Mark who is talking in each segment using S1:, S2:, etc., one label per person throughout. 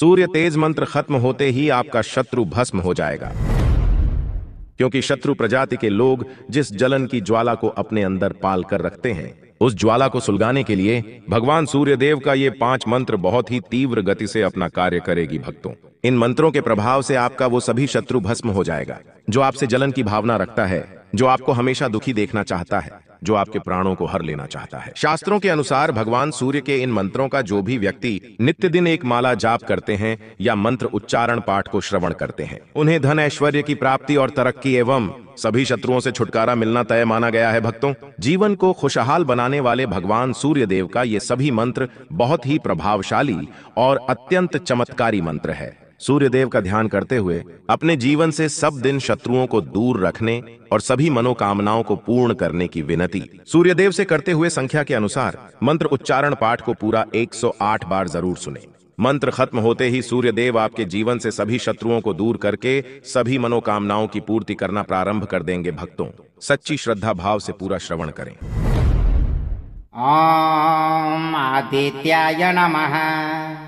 S1: सूर्य तेज मंत्र खत्म होते ही आपका शत्रु भस्म हो जाएगा, क्योंकि शत्रु प्रजाति के लोग जिस जलन की ज्वाला को अपने अंदर पाल कर रखते हैं, उस ज्वाला को सुलगाने के लिए भगवान सूर्य देव का ये 5 मंत्र बहुत ही तीव्र गति से अपना कार्य करेगी। भक्तों, इन मंत्रों के प्रभाव से आपका वो सभी शत्रु भस्म हो जाएगा जो आपसे जलन की भावना रखता है, जो आपको हमेशा दुखी देखना चाहता है, जो आपके प्राणों को हर लेना चाहता है। शास्त्रों के अनुसार भगवान सूर्य के इन मंत्रों का जो भी व्यक्ति नित्य दिन एक माला जाप करते हैं या मंत्र उच्चारण पाठ को श्रवण करते हैं, उन्हें धन ऐश्वर्य की प्राप्ति और तरक्की एवं सभी शत्रुओं से छुटकारा मिलना तय माना गया है। भक्तों, जीवन को खुशहाल बनाने वाले भगवान सूर्य देव का ये सभी मंत्र बहुत ही प्रभावशाली और अत्यंत चमत्कारी मंत्र है। सूर्य देव का ध्यान करते हुए अपने जीवन से सब दिन शत्रुओं को दूर रखने और सभी मनोकामनाओं को पूर्ण करने की विनती सूर्य देव से करते हुए संख्या के अनुसार मंत्र उच्चारण पाठ को पूरा 108 बार जरूर सुने। मंत्र खत्म होते ही सूर्य देव आपके जीवन से सभी शत्रुओं को दूर करके सभी मनोकामनाओं की पूर्ति करना प्रारंभ कर देंगे। भक्तों, सच्ची श्रद्धा भाव से पूरा श्रवण करें।
S2: ॐ आदित्याय नमः।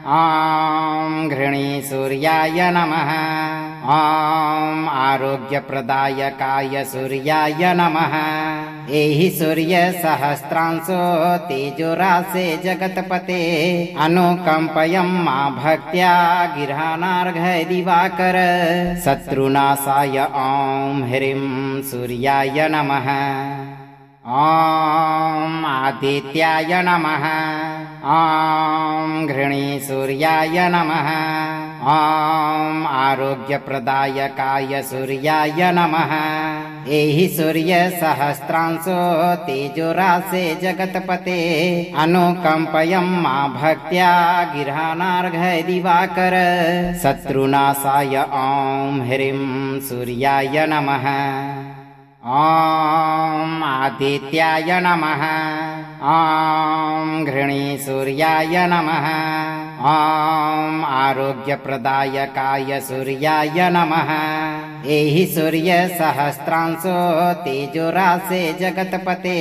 S2: ॐ घृणी सूर्याय नमः। ॐ आरोग्यप्रदायकाय सूर्याय नमः। एहि सूर्य सहस्रांशो तेजोरासे जगतपते अनुकंपयं मा भक्त्या गिरहानार्घ्य दिवाकर शत्रुनाशाय ॐ ह्रीं सूर्याय नमः। ॐ आदित्याय नमः। ॐ घृणी सूर्याय नमः। ॐ आरोग्यप्रदायकाय सूर्याय नमः। एहि सूर्य सहस्रांशो तेजोरासे जगतपते अनुकंपयं मा भक्त्या गिरहानार्घ्य दिवाकर शत्रुनाशाय ॐ ह्रीं सूर्याय नमः। ॐ आदित्याय नमः। ॐ घृणी सूर्याय नमः। ॐ आरोग्यप्रदायकाय सूर्याय नमः। एहि सूर्य सहस्रांशो तेजोरासे जगतपते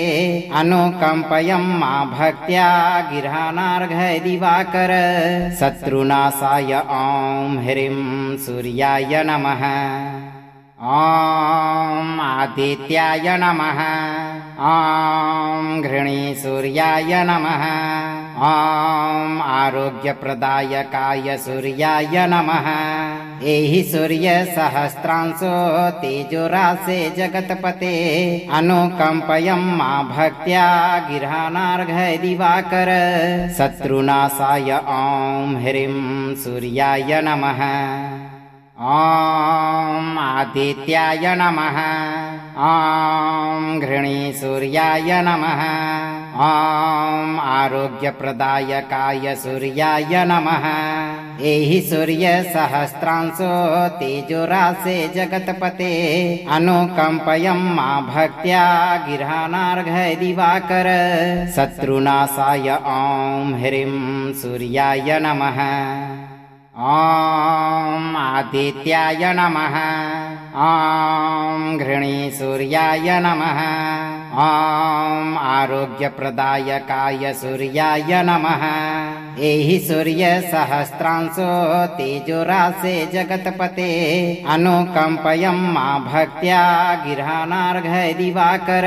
S2: अनुकंपयं मा भक्त्या गिरहानार्घ्य दिवाकर शत्रुनाशाय ॐ ह्रीं सूर्याय नमः। ॐ आदित्याय नमः। ॐ घृणी सूर्याय नमः। ॐ आरोग्यप्रदायकाय सूर्याय नमः। एहि सूर्य सहस्रांशो तेजोरासे जगतपते अनुकंपयं मा भक्त्या गिरहानार्घ्य दिवाकर शत्रुनाशाय ॐ ह्रीं सूर्याय नमः। ॐ आदित्याय नमः। ॐ घृणी सूर्याय नमः। ॐ आरोग्यप्रदायकाय सूर्याय नमः। एहि सूर्य सहस्रांशो तेजोरासे जगतपते अनुकंपयं मा भक्त्या गिरहानार्घ्य दिवाकर शत्रुनाशाय ॐ ह्रीं सूर्याय नमः। ॐ आदित्याय नमः। ॐ घृणी सूर्याय नमः। ॐ आरोग्यप्रदायकाय सूर्याय नमः। एहि सूर्य सहस्रांशो तेजोरासे जगतपते अनुकंपयं मा भक्त्या गिरहानार्घ्य दिवाकर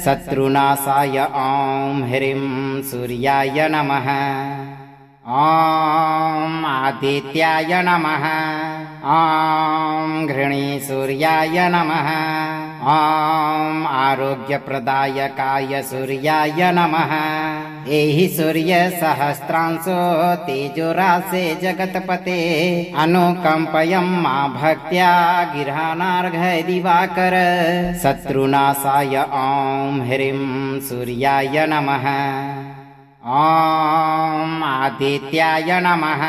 S2: शत्रुनाशाय ॐ ह्रीं सूर्याय नमः। ॐ आदित्याय नमः। ॐ घृणी सूर्याय नमः। ॐ आरोग्यप्रदायकाय सूर्याय नमः। एहि सूर्य सहस्रांशो तेजोरासे जगतपते अनुकंपयं मा भक्त्या गिरहानार्घ्य दिवाकर शत्रुनाशाय ॐ ह्रीं सूर्याय नमः। ॐ आदित्याय नमः।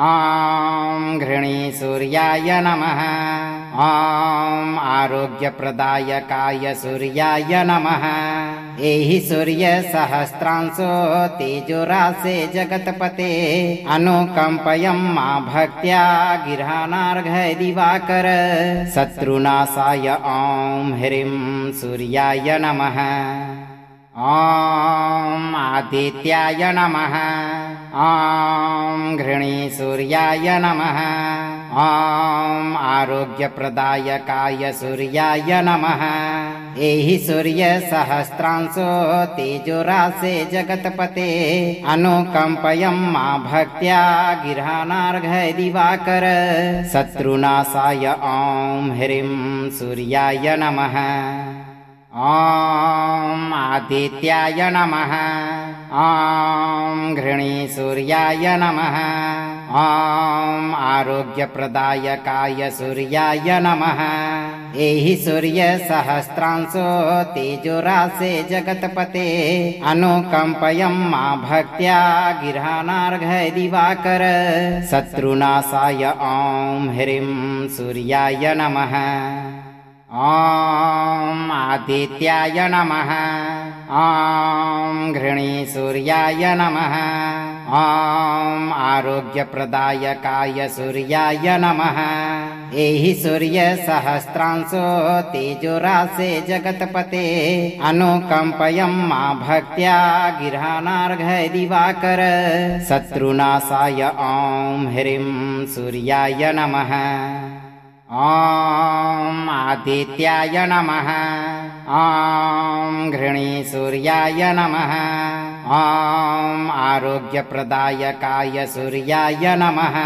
S2: ॐ घृणी सूर्याय नमः। ॐ आरोग्यप्रदायकाय सूर्याय नमः। एहि सूर्य सहस्रांशो तेजोरासे जगतपते अनुकंपयं मा भक्त्या गिरहानार्घ्य दिवाकर शत्रुनाशाय ॐ ह्रीं सूर्याय नमः। ॐ आदित्याय नमः। ॐ घृणीसूर्याय नमः। ॐ आरोग्यप्रदायकाय सूर्याय नमः। एहि सूर्य सहस्रांशो तेजोरासे जगत्पते अनुकंपयं मा भक्त्या गिरहानार्घ्य दिवाकर शत्रुनाशाय ॐ ह्रीं सूर्याय नमः। ॐ आदित्याय नमः। ॐ घृणीसूर्याय नमः। ॐ आरोग्यप्रदायकाय सूर्याय नमः। एहि सूर्य सहस्रांशो तेजोरासे जगत्पते अनुकंपयं मा भक्त्या गिरहानार्घ्य दिवाकर शत्रुनाशाय ॐ ह्रीं सूर्याय नमः। ॐ आदित्याय नमः। ॐ घृणीसूर्याय नमः। ॐ आरोग्यप्रदायकाय सूर्याय नमः। एहि सूर्य सहस्रांशो तेजोरासे जगत्पते अनुकंपयं मा भक्त्या गिरहानार्घ्य दिवाकर शत्रुनाशाय ॐ ह्रीं सूर्याय नमः। ॐ आदित्याय नमः। ॐ घृणीसूर्याय नमः। ॐ आरोग्यप्रदायकाय सूर्याय नमः।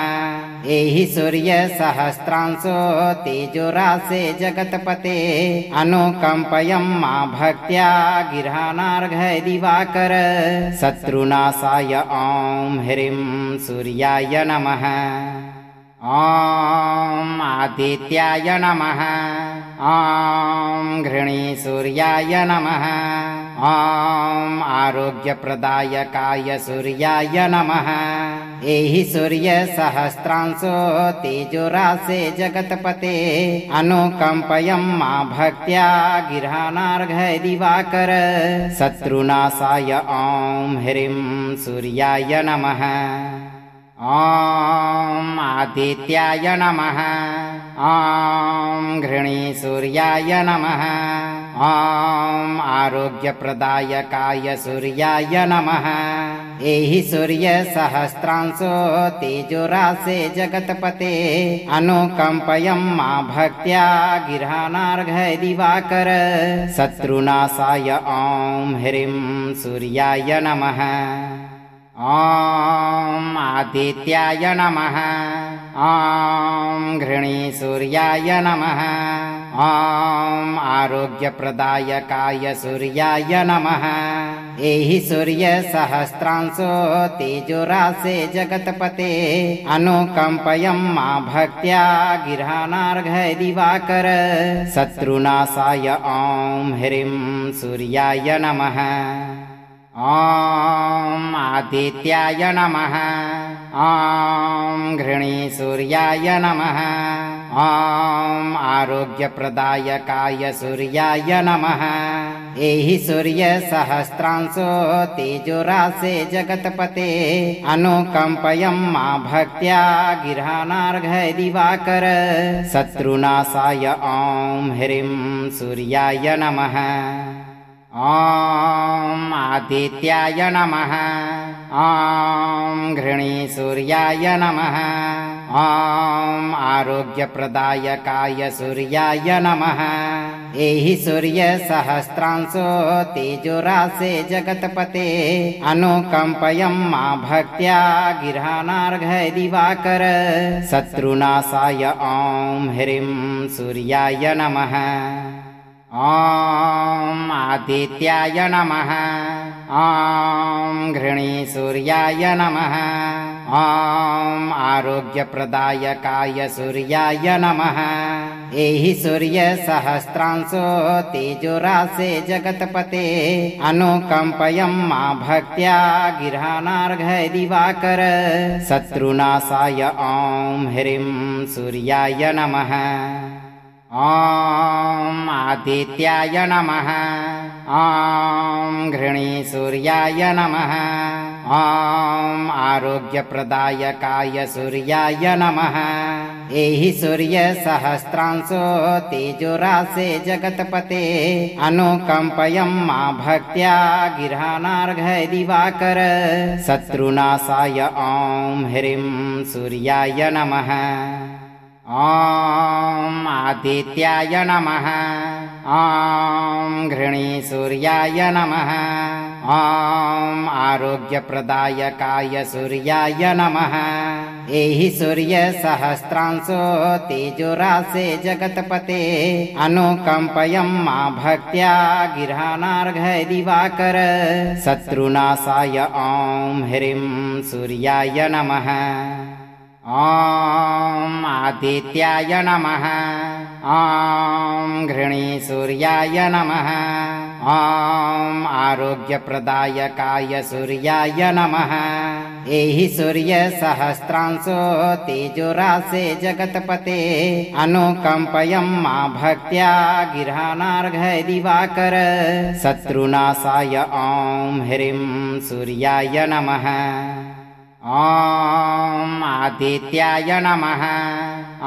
S2: एहि सूर्य सहस्रांशो तेजोरासे जगत्पते अनुकंपयं मा भक्त्या गिरहानार्घ्य दिवाकर शत्रुनाशाय ॐ ह्रीं सूर्याय नमः। ॐ आदित्याय नमः। ॐ घृणीसूर्याय नमः। ॐ आरोग्यप्रदायकाय सूर्याय नमः। एहि सूर्य सहस्रांशो तेजोरासे जगत्पते अनुकंपयं मा भक्त्या गिरहानार्घ्य दिवाकर शत्रुनाशाय ॐ ह्रीं सूर्याय नमः। ॐ आदित्याय नमः। ॐ घृणीसूर्याय नमः। ॐ आरोग्यप्रदायकाय सूर्याय नमः। एहि सूर्य सहस्रांशो तेजोरासे जगत्पते अनुकंपयं मा भक्त्या गिरहानार्घ्य दिवाकर शत्रुनाशाय ॐ ह्रीं सूर्याय नमः। ॐ आदित्याय नमः। ॐ घृणीसूर्याय नमः। ॐ आरोग्यप्रदायकाय सूर्याय नमः। एहि सूर्य सहस्रांशो तेजोरासे जगत्पते अनुकंपयं मा भक्त्या गिरहानार्घ्य दिवाकर शत्रुनाशाय ॐ ह्रीं सूर्याय नमः। ॐ आदित्याय नमः। ॐ घृणीसूर्याय नमः। ॐ आरोग्यप्रदायकाय सूर्याय नमः। एहि सूर्य सहस्रांशो तेजोरासे जगत्पते अनुकंपयं मा भक्त्या गिरहानार्घ्य दिवाकर शत्रुनाशाय ॐ ह्रीं सूर्याय नमः। ॐ आदित्याय नमः। ॐ घृणीसूर्याय नमः। ॐ आरोग्यप्रदायकाय सूर्याय नमः। एहि सूर्य सहस्रांशो तेजोरासे जगत्पते अनुकंपयं मा भक्त्या गिरहानार्घ्य दिवाकर शत्रुनाशाय ॐ ह्रीं सूर्याय नमः। ॐ आदित्याय नमः। ॐ घृणीसूर्याय नमः। ॐ आरोग्यप्रदायकाय सूर्याय नमः। एहि सूर्य सहस्रांशो तेजोरासे जगत्पते अनुकंपयं मा भक्त्या गिरहानार्घ्य दिवाकर शत्रुनाशाय ॐ ह्रीं सूर्याय नमः। ॐ आदित्याय नमः। ॐ घृणीसूर्याय नमः। ॐ आरोग्यप्रदायकाय सूर्याय नमः। एहि सूर्य सहस्रांशो तेजोरासे जगतपते अनुकंपयं मा भक्त्या गिरहानार्घ्य दिवाकर शत्रुनाशाय ॐ ह्रीं सूर्याय नमः। ॐ आदित्याय नमः। ॐ घृणी सूर्याय नमः। ॐ आरोग्यप्रदायकाय सूर्याय नमः। एहि सूर्य सहस्रांशो तेजोरासे जगतपते अनुकंपयं मा भक्त्या गिरहानार्घ्य दिवाकर शत्रुनाशाय ॐ ह्रीं सूर्याय नमः। ॐ आदित्याय नमः। ॐ घृणी सूर्याय नमः। ॐ आरोग्यप्रदायकाय सूर्याय नमः। एहि सूर्य सहस्रांशो तेजोरासे जगतपते अनुकंपयं मा भक्त्या गिरहानार्घ्य दिवाकर शत्रुनाशाय ॐ ह्रीं सूर्याय नमः। ॐ आदित्याय नमः।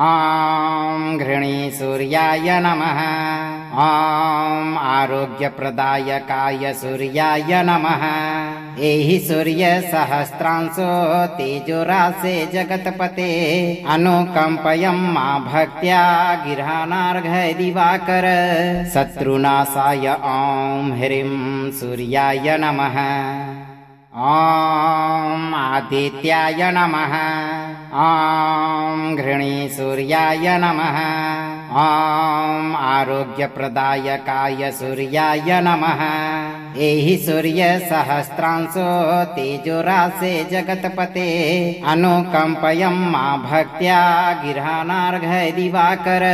S2: ॐ घृणी सूर्याय नमः। ॐ आरोग्यप्रदायकाय सूर्याय नमः। एहि सूर्य सहस्रांशो तेजोरासे जगतपते अनुकंपयं मा भक्त्या गिरहानार्घ्य दिवाकर शत्रुनाशाय ॐ ह्रीं सूर्याय नमः। ॐ आदित्याय नमः। ॐ घृणी सूर्याय नमः। ॐ आरोग्यप्रदायकाय सूर्याय नमः। एहि सूर्य सहस्रांशो तेजोरासे जगतपते अनुकंपयं मा भक्त्या गिरहानार्घ्य दिवाकर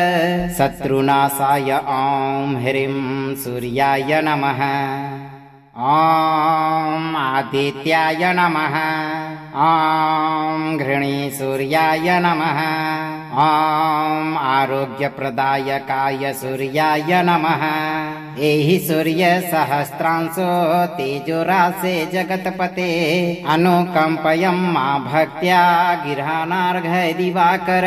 S2: शत्रुनाशाय ॐ ह्रीं सूर्याय नमः। ॐ आदित्याय नमः। ॐ घृणी सूर्याय नमः। ॐ आरोग्यप्रदायकाय सूर्याय नमः। एहि सूर्य सहस्रांशो तेजोरासे जगतपते अनुकंपयं मा भक्त्या गिरहानार्घ्य दिवाकर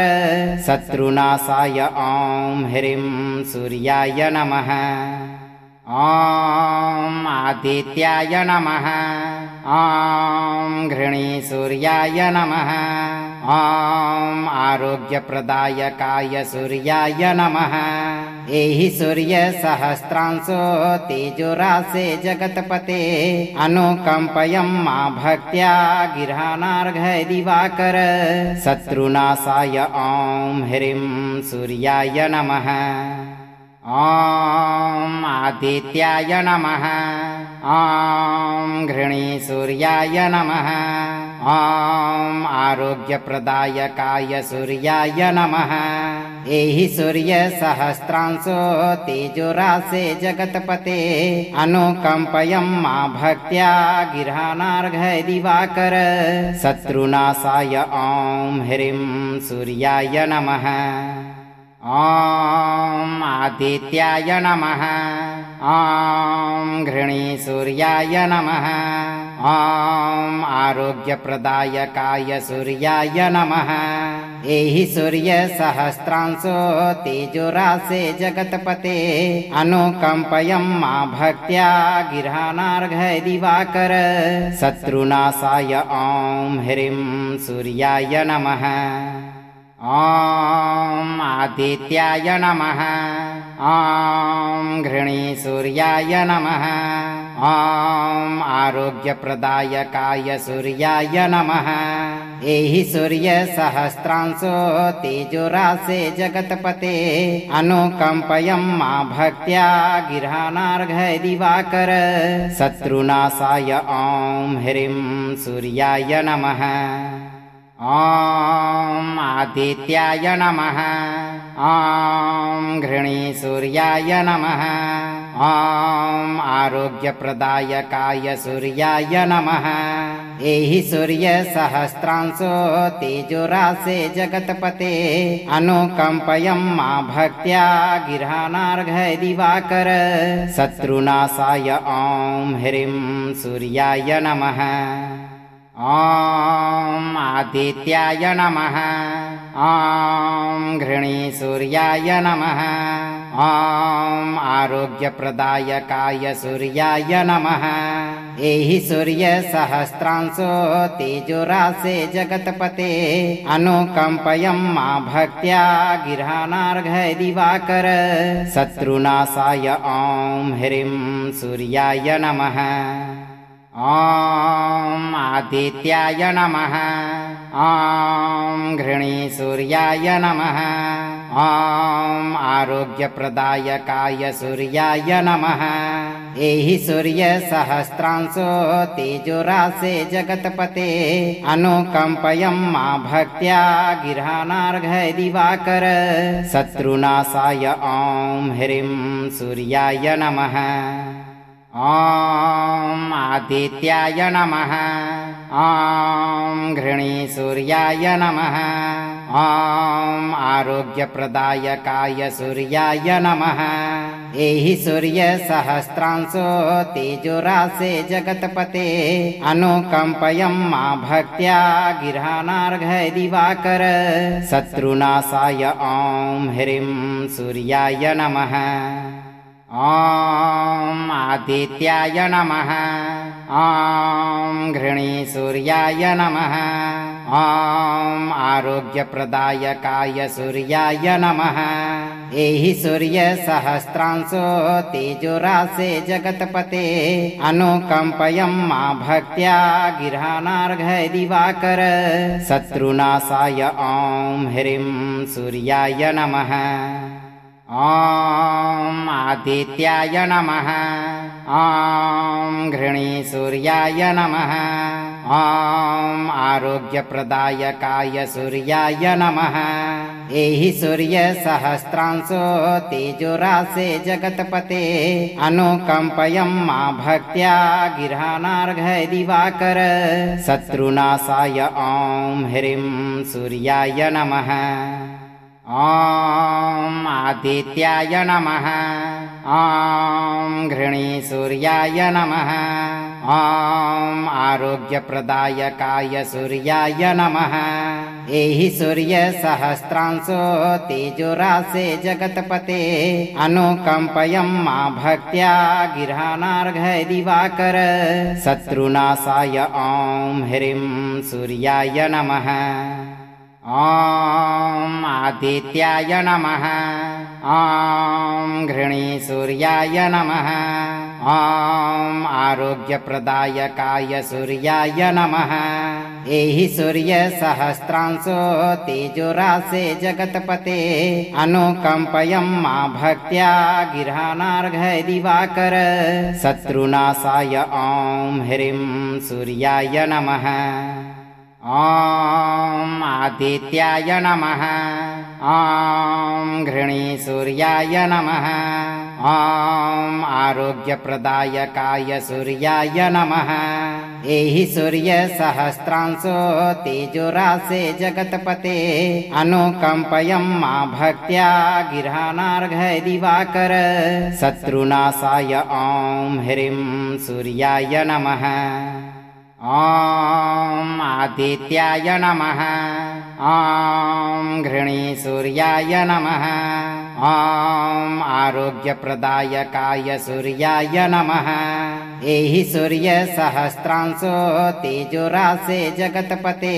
S2: शत्रुनाशाय ॐ ह्रीं सूर्याय नमः। ॐ आदित्याय नमः। ॐ घृणी सूर्याय नमः। ॐ आरोग्यप्रदायकाय सूर्याय नमः। एहि सूर्य सहस्रांशो तेजोरासे जगतपते अनुकंपयं मा भक्त्या गिरहानार्घ्य दिवाकर शत्रुनाशाय ॐ ह्रीं सूर्याय नमः। ॐ आदित्याय नमः। ॐ घृणी सूर्याय नमः। ॐ आरोग्यप्रदायकाय सूर्याय नमः। एहि सूर्य सहस्रांशो तेजोरासे जगतपते अनुकंपयं मा भक्त्या गिरहानार्घ्य दिवाकर शत्रुनाशाय ॐ ह्रीं सूर्याय नमः। ॐ आदित्याय नमः। ॐ घृणी सूर्याय नमः। ॐ आरोग्यप्रदायकाय सूर्याय नमः। एहि सूर्य सहस्रांशो तेजोरासे जगतपते अनुकंपयं मा भक्त्या गिरहानार्घ्य दिवाकर शत्रुनाशाय ॐ ह्रीं सूर्याय नमः। ॐ आदित्याय नमः। ॐ घृणी सूर्याय नमः। ॐ आरोग्यप्रदायकाय सूर्याय नमः। एहि सूर्य सहस्रांशो तेजोरासे जगतपते अनुकंपयं मा भक्त्या गिरहानार्घ्य दिवाकर शत्रुनाशाय ॐ ह्रीं सूर्याय नमः। ॐ आदित्याय नमः। ॐ घृणी सूर्याय नमः। ॐ आरोग्यप्रदायकाय सूर्याय नमः। एहि सूर्य सहस्रांशो तेजोरासे जगतपते अनुकंपयं मा भक्त्या गिरहानार्घ्य दिवाकर शत्रुनाशाय ॐ ह्रीं सूर्याय नमः। ॐ आदित्याय नमः। ॐ घृणीसूर्याय नमः। ॐ आरोग्यप्रदायकाय सूर्याय नमः। एहि सूर्य सहस्रांशो तेजोरासे जगत्पते अनुकंपयं मा भक्त्या गिरहानार्घ्य दिवाकर शत्रुनाशाय ॐ ह्रीं सूर्याय नमः। ॐ आदित्याय नमः। ॐ घृणीसूर्याय नमः। ॐ आरोग्यप्रदायकाय सूर्याय नमः। एहि सूर्य सहस्रांशो तेजोरासे जगत्पते अनुकंपयं मा भक्त्या गिरहानार्घ्य दिवाकर शत्रुनाशाय ॐ ह्रीं सूर्याय नमः। ॐ आदित्याय नमः। ॐ घृणीसूर्याय नमः। ॐ आरोग्यप्रदायकाय सूर्याय नमः। एहि सूर्य सहस्रांशो तेजोरासे जगत्पते अनुकंपयं मा भक्त्या गिरहानार्घ्य दिवाकर शत्रुनाशाय ॐ ह्रीं सूर्याय नमः। ॐ आदित्याय नमः। ॐ घृणीसूर्याय नमः। ॐ आरोग्यप्रदायकाय सूर्याय नमः। एहि सूर्य सहस्रांशो तेजोरासे जगत्पते अनुकंपयं मा भक्त्या गिरहानार्घ्य दिवाकर शत्रुनाशाय ॐ ह्रीं सूर्याय नमः। ॐ आदित्याय नमः। ॐ घृणीसूर्याय नमः। ॐ आरोग्यप्रदायकाय सूर्याय नमः। एहि सूर्य सहस्रांशो तेजोरासे जगत्पते अनुकंपयं मा भक्त्या गिरहानार्घ्य दिवाकर शत्रुनाशाय ॐ ह्रीं सूर्याय नमः। ॐ आदित्याय नमः। ॐ घृणीसूर्याय नमः। ॐ आरोग्यप्रदायकाय सूर्याय नमः। एहि सूर्य सहस्रांशो तेजोरासे जगत्पते अनुकंपयं मा भक्त्या गिरहानार्घ्य दिवाकर शत्रुनाशाय ॐ ह्रीं सूर्याय नमः। ॐ आदित्याय नमः। ॐ घृणीसूर्याय नमः। ॐ आरोग्यप्रदायकाय सूर्याय नमः। एहि सूर्य सहस्रांशो तेजोरासे जगत्पते अनुकंपयं मा भक्त्या गिरहानार्घ्य दिवाकर शत्रुनाशाय ॐ ह्रीं सूर्याय नमः। ॐ आदित्याय नमः। ॐ घृणीसूर्याय नमः। ॐ आरोग्यप्रदायकाय सूर्याय नमः। एहि सूर्य सहस्रांशो तेजोरासे जगत्पते अनुकंपयं मा भक्त्या गिरहानार्घ्य दिवाकर शत्रुनाशाय ॐ ह्रीं सूर्याय नमः। ॐ आदित्याय नमः। ॐ घृणीसूर्याय नमः। ॐ आरोग्यप्रदायकाय सूर्याय नमः। एहि सूर्य सहस्रांशो तेजोरासे जगत्पते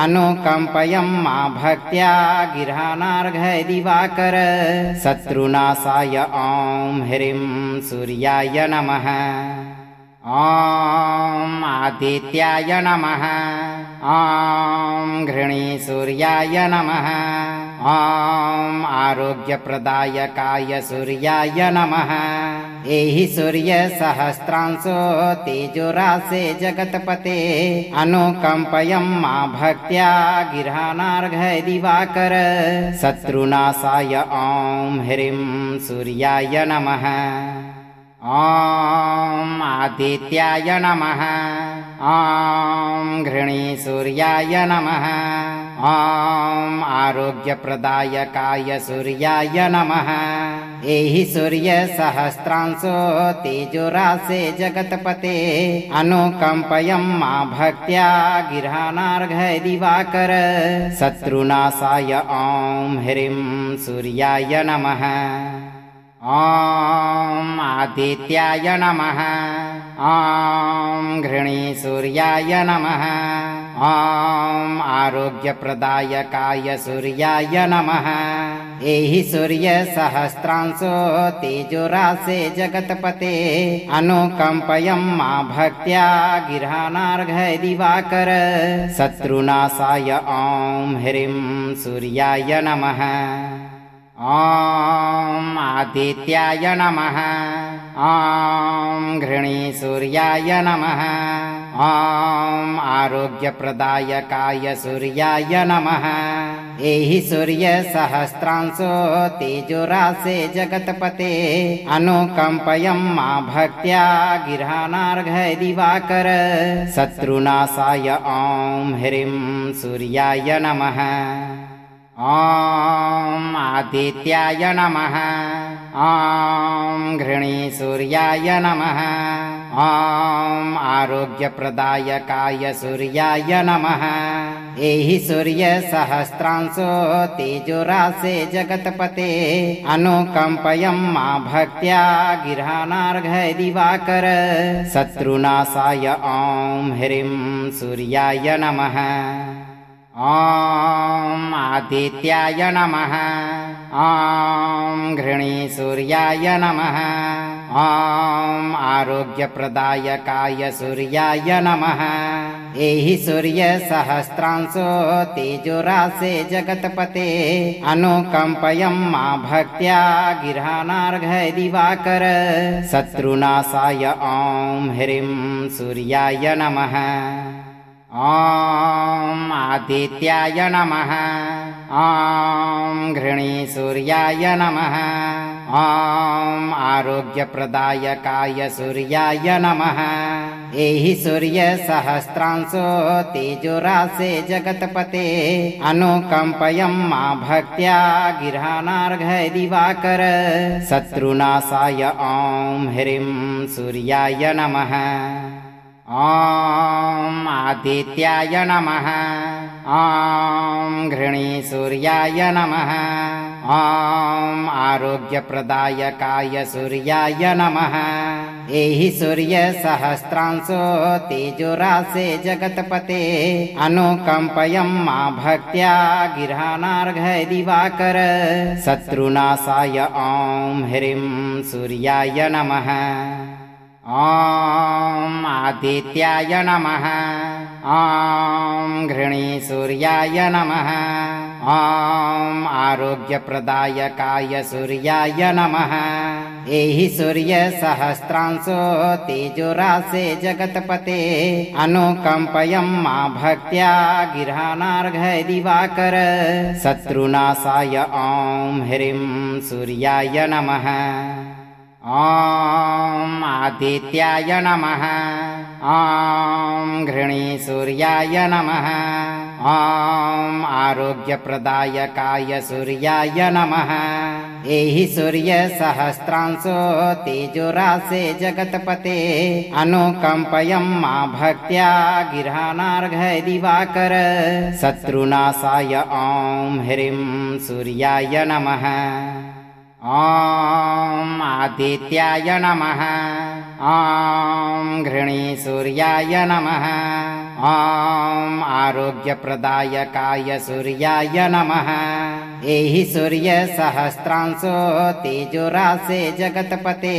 S2: अनुकंपयं मा भक्त्या गिरहानार्घ्य दिवाकर शत्रुनाशाय ॐ ह्रीं सूर्याय नमः। ॐ आदित्याय नमः। ॐ घृणीसूर्याय नमः। ॐ आरोग्यप्रदायकाय सूर्याय नमः। एहि सूर्य सहस्रांशो तेजोरासे जगत्पते अनुकंपयं मा भक्त्या गिरहानार्घ्य दिवाकर शत्रुनाशाय ॐ ह्रीं सूर्याय नमः। ॐ आदित्याय नमः। ॐ घृणीसूर्याय नमः। ॐ आरोग्यप्रदायकाय सूर्याय नमः। एहि सूर्य सहस्रांशो तेजोरासे जगतपते अनुकंपयं मा भक्त्या गिरहानार्घ्य दिवाकर शत्रुनाशाय ॐ ह्रीं सूर्याय नमः। ॐ आदित्याय नमः। ॐ घृणी सूर्याय नमः। ॐ आरोग्यप्रदायकाय सूर्याय नमः। एहि सूर्य सहस्रांशो तेजोरासे जगतपते अनुकंपयं मा भक्त्या गिरहानार्घ्य दिवाकर शत्रुनाशाय ॐ ह्रीं सूर्याय नमः। ॐ आदित्याय नमः। ॐ घृणी सूर्याय नमः। ॐ आरोग्यप्रदायकाय सूर्याय नमः। एहि सूर्य सहस्रांशो तेजोरासे जगतपते अनुकंपयं मा भक्त्या गिरहानार्घ्य दिवाकर शत्रुनाशाय ॐ ह्रीं सूर्याय नमः। ॐ आदित्याय नमः। ॐ घृणी सूर्याय नमः। ॐ आरोग्यप्रदायकाय सूर्याय नमः। एहि सूर्य सहस्रांशो तेजोरासे जगतपते अनुकंपयं मा भक्त्या गिरहानार्घ्य दिवाकर शत्रुनाशाय ॐ ह्रीं सूर्याय नमः। ॐ आदित्याय नमः। ॐ घृणी सूर्याय नमः। ॐ आरोग्यप्रदायकाय सूर्याय नमः। एहि सूर्य सहस्रांशो तेजोरासे जगतपते अनुकंपयं मा भक्त्या गिरहानार्घ्य दिवाकर शत्रुनाशाय ॐ ह्रीं सूर्याय नमः। ॐ आदित्याय नमः। ॐ घृणी सूर्याय नमः। ॐ आरोग्यप्रदायकाय सूर्याय नमः। एहि सूर्य सहस्रांशो तेजोरासे जगतपते अनुकंपयं मा भक्त्या गिरहानार्घ्य दिवाकर शत्रुनाशाय ॐ ह्रीं सूर्याय नमः। ॐ आदित्याय नमः। ॐ घृणी सूर्याय नमः। ॐ आरोग्यप्रदायकाय सूर्याय नमः। एहि सूर्य सहस्रांशो तेजोरासे जगतपते अनुकंपयं मा भक्त्या गिरहानार्घ्य दिवाकर शत्रुनाशाय ॐ ह्रीं सूर्याय नमः। ॐ आदित्याय नमः। ॐ घृणी सूर्याय नमः। ॐ आरोग्यप्रदायकाय सूर्याय नमः। एहि सूर्य सहस्रांशो तेजोरासे जगतपते अनुकंपयं मा भक्त्या गिरहानार्घ्य दिवाकर शत्रुनाशाय ॐ ह्रीं सूर्याय नमः। ॐ आदित्याय नमः। ॐ घृणी सूर्याय नमः। ॐ आरोग्यप्रदायकाय सूर्याय नमः। एहि सूर्य सहस्रांशो तेजोरासे जगतपते अनुकंपयं मा भक्त्या गिरहानार्घ्य दिवाकर शत्रुनाशाय ॐ ह्रीं सूर्याय नमः। ॐ आदित्याय नमः। ॐ घृणी सूर्याय नमः। ॐ आरोग्यप्रदायकाय सूर्याय नमः। एहि सूर्य सहस्रांशो तेजोरासे जगतपते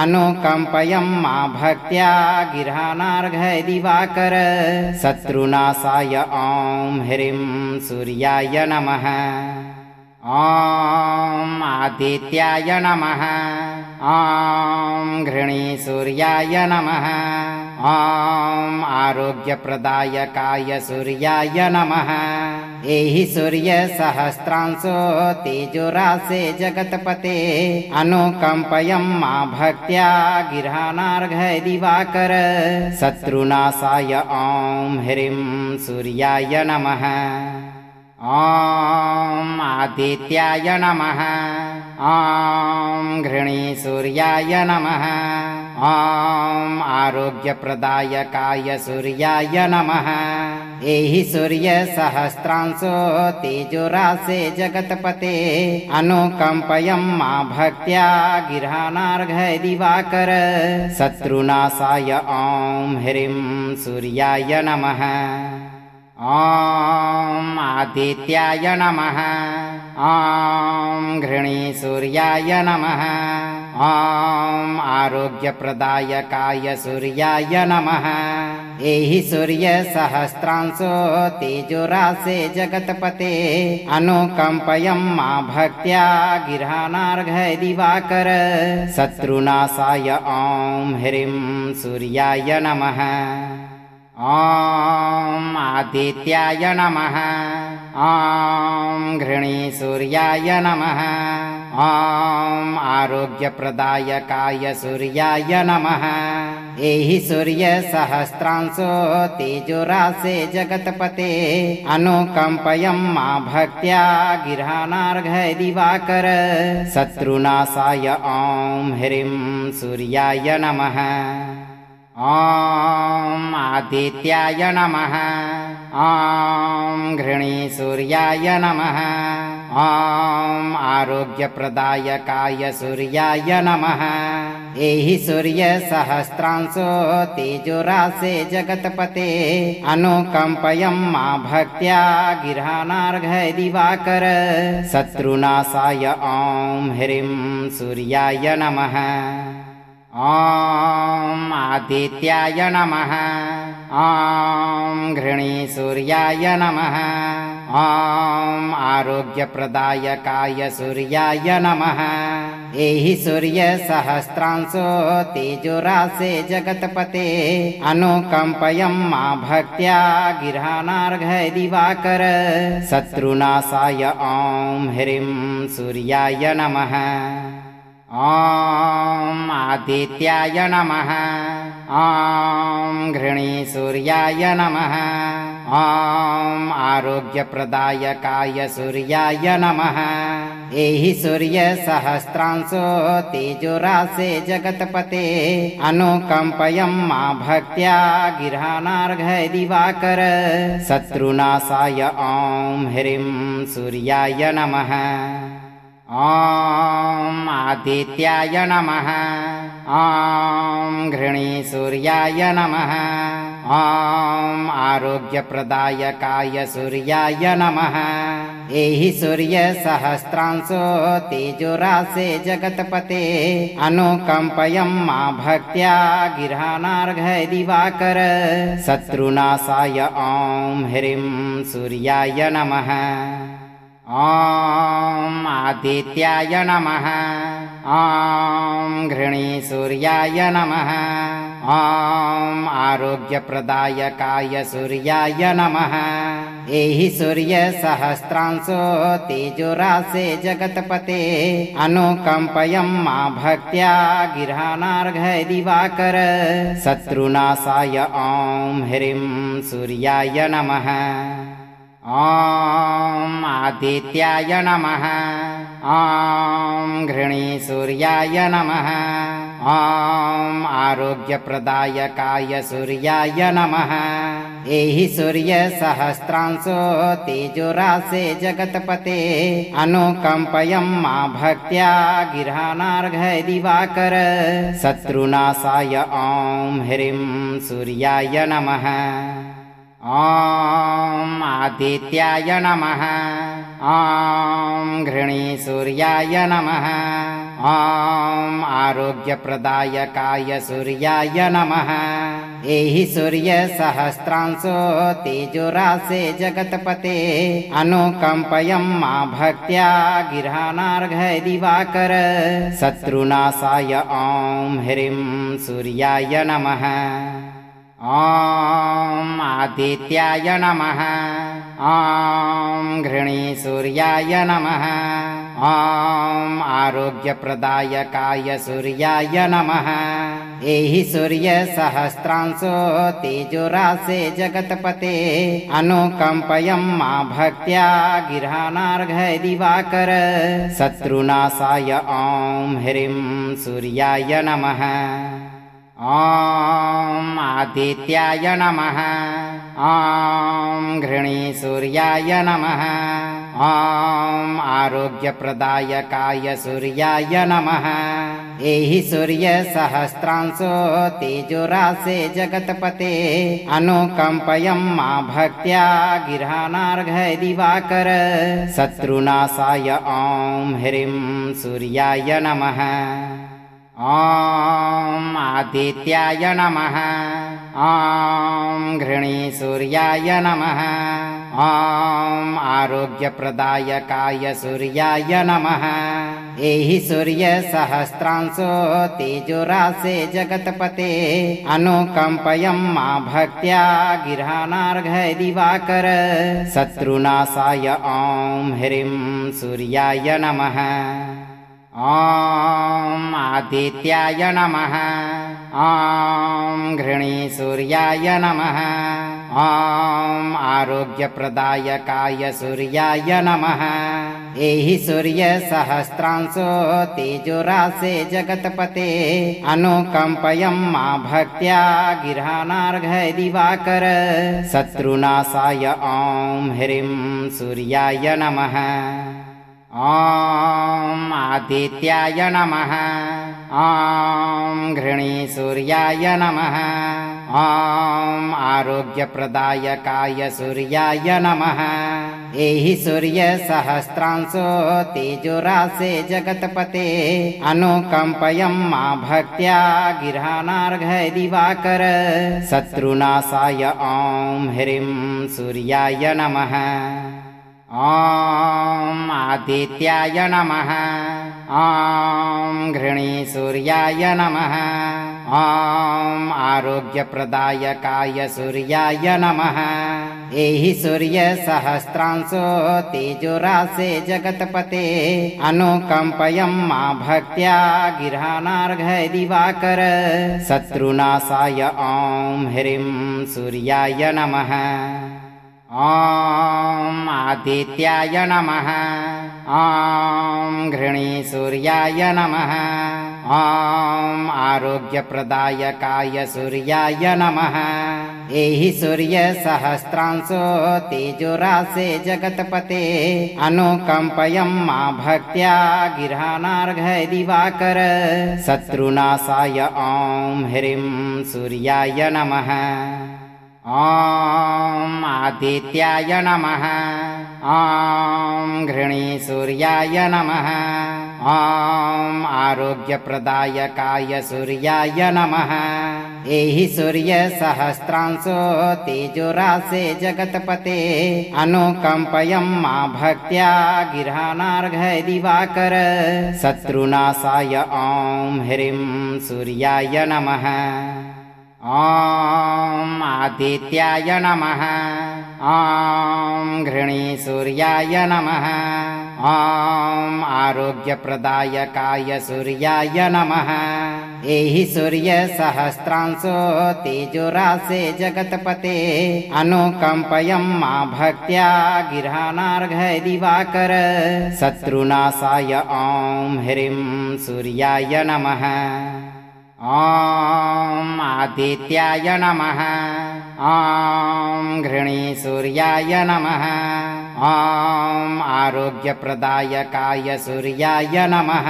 S2: अनुकंपयं मा भक्त्या गिरहानार्घ्य दिवाकर शत्रुनाशाय ॐ ह्रीं सूर्याय नमः। ॐ आदित्याय नमः। ॐ घृणी सूर्याय नमः। ॐ आरोग्यप्रदायकाय सूर्याय नमः। एहि सूर्य सहस्रांशो तेजोरासे जगतपते अनुकंपयं मा भक्त्या गिरहानार्घ्य दिवाकर शत्रुनाशाय ॐ ह्रीं सूर्याय नमः। ॐ आदित्याय नमः। ॐ घृणी सूर्याय नमः ॐ आरोग्यप्रदायकाय सूर्याय नमः एहि सूर्य सहस्रांशो तेजोरासे जगत्पते अनुकंपयं मा भक्त्या गिरहानार्घ्य दिवाकर शत्रुनाशाय ॐ ह्रीं सूर्याय नमः ॐ आदित्याय नमः ॐ घृणी सूर्याय नमः ॐ आरोग्यप्रदायकाय सूर्याय नमः एहि सूर्य सहस्रांशो तेजोरासे जगत्पते अनुकंपयं मा भक्त्या गिरहानार्घ्य दिवाकर शत्रुनाशाय ॐ ह्रीं सूर्याय नमः ॐ आदित्याय नमः ॐ घृणी सूर्याय नमः ॐ आरोग्यप्रदायकाय सूर्याय नमः एहि सूर्य सहस्रांशो तेजोरासे जगत्पते अनुकंपयं मा भक्त्या गिरहानार्घ्य दिवाकर शत्रुनाशाय ॐ ह्रीं सूर्याय नमः ॐ आदित्याय नमः ॐ घृणी सूर्याय नमः ॐ आरोग्यप्रदायकाय सूर्याय नमः एहि सूर्य सहस्रांशो तेजोरासे जगत्पते अनुकंपयं मा भक्त्या गिरहानार्घ्य दिवाकर शत्रुनाशाय ॐ ह्रीं सूर्याय नमः ॐ आदित्याय नमः ॐ घृणी सूर्याय नमः ॐ आरोग्यप्रदायकाय सूर्याय नमः एहि सूर्य सहस्रांशो तेजोरासे जगत्पते अनुकंपयं मा भक्त्या गिरहानार्घ्य दिवाकर शत्रुनाशाय ॐ ह्रीं सूर्याय नमः ॐ आदित्याय नमः ॐ घृणी सूर्याय नमः ॐ आरोग्यप्रदायकाय सूर्याय नमः एहि सूर्य सहस्रांशो तेजोरासे जगत्पते अनुकंपयं मा भक्त्या गिरहानार्घ्य दिवाकर शत्रुनाशाय ॐ ह्रीं सूर्याय नमः ॐ आदित्याय नमः ॐ घृणी सूर्याय नमः ॐ आरोग्यप्रदायकाय सूर्याय नमः एहि सूर्य सहस्रांशो तेजोरासे जगत्पते अनुकंपयं मा भक्त्या गिरहानार्घ्य दिवाकर शत्रुनाशाय ॐ ह्रीं सूर्याय नमः ॐ आदित्याय नमः ॐ घृणी सूर्याय नमः ॐ आरोग्यप्रदायकाय सूर्याय नमः एहि सूर्य सहस्रांशो तेजोरासे जगत्पते अनुकंपयं मा भक्त्या गिरहानार्घ्य दिवाकर शत्रुनाशाय ॐ ह्रीं सूर्याय नमः ॐ आदित्याय नमः ॐ घृणी सूर्याय नमः ॐ आरोग्यप्रदायकाय सूर्याय नमः एहि सूर्य सहस्रांशो तेजोरासे जगत्पते अनुकंपयं मा भक्त्या गिरहानार्घ्य दिवाकर शत्रुनाशाय ॐ ह्रीं सूर्याय नमः ॐ आदित्याय नमः ॐ घृणी सूर्याय नमः ॐ आरोग्यप्रदायकाय सूर्याय नमः एहि सूर्य सहस्रांशो तेजोरासे जगत्पते अनुकंपयं मा भक्त्या गिरहानार्घ्य दिवाकर शत्रुनाशाय ॐ ह्रीं सूर्याय नमः ॐ आदित्याय नमः ॐ घृणी सूर्याय नमः ॐ आरोग्यप्रदायकाय सूर्याय नमः एहि सूर्य सहस्रांशो तेजोरासे जगतपते अनुकंपयं मा भक्त्या गिरहानार्घ्य दिवाकर शत्रुनाशाय ॐ ह्रीं सूर्याय नमः। ॐ आदित्याय नमः। ॐ घृणी सूर्याय नमः। ॐ आरोग्यप्रदायकाय सूर्याय नमः। एहि सूर्य सहस्रांशो तेजोरासे जगतपते अनुकंपयं मा भक्त्या गिरहानार्घ्य दिवाकर शत्रुनाशाय ॐ ह्रीं सूर्याय नमः। ॐ आदित्याय नमः। ॐ घृणी सूर्याय नमः। ॐ आरोग्यप्रदायकाय सूर्याय नमः। एहि सूर्य सहस्रांशो तेजोरासे जगतपते अनुकंपयं मा भक्त्या गिरहानार्घ्य दिवाकर शत्रुनाशाय ॐ ह्रीं सूर्याय नमः। ॐ आदित्याय नमः। ॐ घृणी सूर्याय नमः। ॐ आरोग्यप्रदायकाय सूर्याय नमः। एहि सूर्य सहस्रांशो तेजोरासे जगतपते अनुकंपयं मा भक्त्या गिरहानार्घ्य दिवाकर शत्रुनाशाय ॐ ह्रीं सूर्याय नमः। ॐ आदित्याय नमः। ॐ घृणी सूर्याय नमः। ॐ आरोग्यप्रदायकाय सूर्याय नमः। एहि सूर्य सहस्रांशो तेजोरासे जगतपते अनुकंपयं मा भक्त्या गिरहानार्घ्य दिवाकर शत्रुनाशाय ॐ ह्रीं सूर्याय नमः। ॐ आदित्याय नमः। ॐ घृणी सूर्याय नमः। ॐ आरोग्यप्रदायकाय सूर्याय नमः। एहि सूर्य सहस्रांशो तेजोरासे जगतपते अनुकंपयं मा भक्त्या गिरहानार्घ्य दिवाकर शत्रुनाशाय ॐ ह्रीं सूर्याय नमः। ॐ आदित्याय नमः। ॐ घृणी सूर्याय नमः। ॐ आरोग्यप्रदायकाय सूर्याय नमः। एहि सूर्य सहस्रांशो तेजोरासे जगतपते अनुकंपयं मा भक्त्या गिरहानार्घ्य दिवाकर शत्रुनाशाय ॐ ह्रीं सूर्याय नमः। ॐ आदित्याय नमः। ॐ घृणी सूर्याय नमः। ॐ आरोग्यप्रदायकाय सूर्याय नमः। एहि सूर्य सहस्रांशो तेजोरासे जगतपते अनुकंपयं मा भक्त्या गिरहानार्घ्य दिवाकर शत्रुनाशाय ॐ ह्रीं सूर्याय नमः। ॐ आदित्याय नमः। ॐ घृणी सूर्याय नमः। ॐ आरोग्यप्रदायकाय सूर्याय नमः। एहि सूर्य सहस्रांशो तेजोरासे जगतपते अनुकंपयं मा भक्त्या गिरहानार्घ्य दिवाकर शत्रुनाशाय ॐ ह्रीं सूर्याय नमः। ॐ आदित्याय नमः। ॐ घृणी सूर्याय नमः। ॐ आरोग्यप्रदायकाय सूर्याय नमः।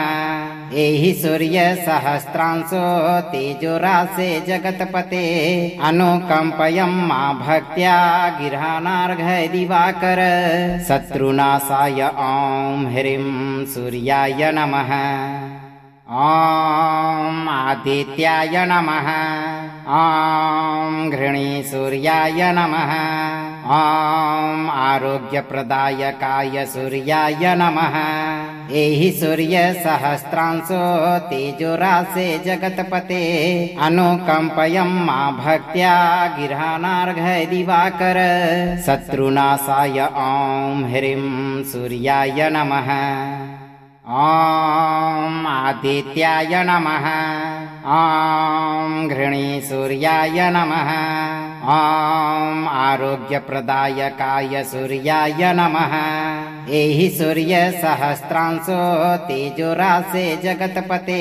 S2: एहि सूर्य सहस्रांशो तेजोरासे जगतपते अनुकंपयं मा भक्त्या गिरहानार्घ्य दिवाकर शत्रुनाशाय ॐ ह्रीं सूर्याय नमः। ॐ आदित्याय नमः। ॐ घृणी सूर्याय नमः। ॐ आरोग्यप्रदायकाय सूर्याय नमः। एहि सूर्य सहस्रांशो तेजोरासे जगतपते अनुकंपयं मा भक्त्या गिरहानार्घ्य दिवाकर शत्रुनाशाय ॐ ह्रीं सूर्याय नमः। ॐ आदित्याय नमः। ॐ घृणीसूर्याय नमः ॐ आरोग्यप्रदायकाय सूर्याय नमः एहि सूर्य सहस्रांशो तेजोरासे जगतपते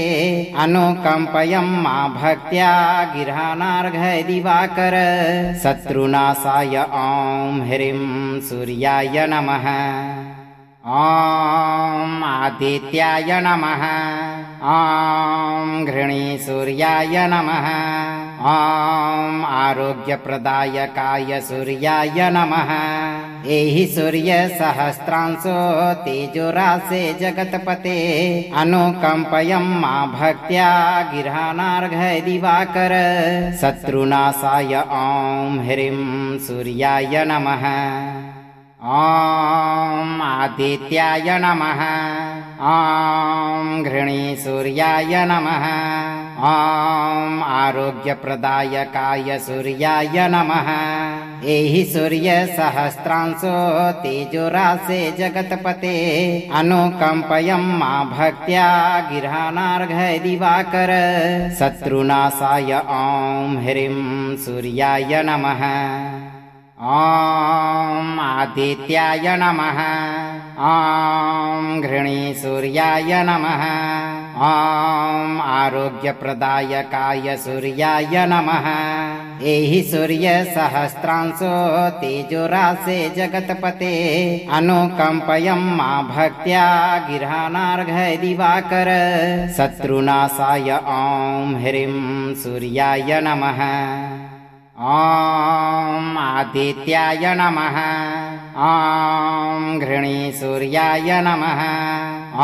S2: अनुकंपयं मा भक्त्या गिरहानार्घ्य दिवाकर शत्रुनाशाय ॐ ह्रीं सूर्याय नमः ॐ आदित्याय नमः ॐ घृणीसूर्याय नमः ॐ आरोग्यप्रदायकाय सूर्याय नमः एहि सूर्य सहस्रांशो तेजोरासे जगतपते अनुकंपयं मा भक्त्या गिरहानार्घ्य दिवाकर शत्रुनाशाय ॐ ह्रीं सूर्याय नमः ॐ आदित्याय नमः ॐ घृणीसूर्याय नमः ॐ आरोग्यप्रदायकाय सूर्याय नमः एहि सूर्य सहस्रांशो तेजोरासे जगतपते अनुकंपयं मा भक्त्या गिरहानार्घ्य दिवाकर शत्रुनाशाय ॐ ह्रीं सूर्याय नमः ॐ आदित्याय नमः ॐ घृणीसूर्याय नमः ॐ आरोग्यप्रदायकाय सूर्याय नमः एहि सूर्य सहस्रांशो तेजोरासे जगतपते अनुकंपयं मा भक्त्या गिरहानार्घ्य दिवाकर शत्रुनाशाय ॐ ह्रीं सूर्याय नमः ॐ आदित्याय नमः ॐ घृणीसूर्याय नमः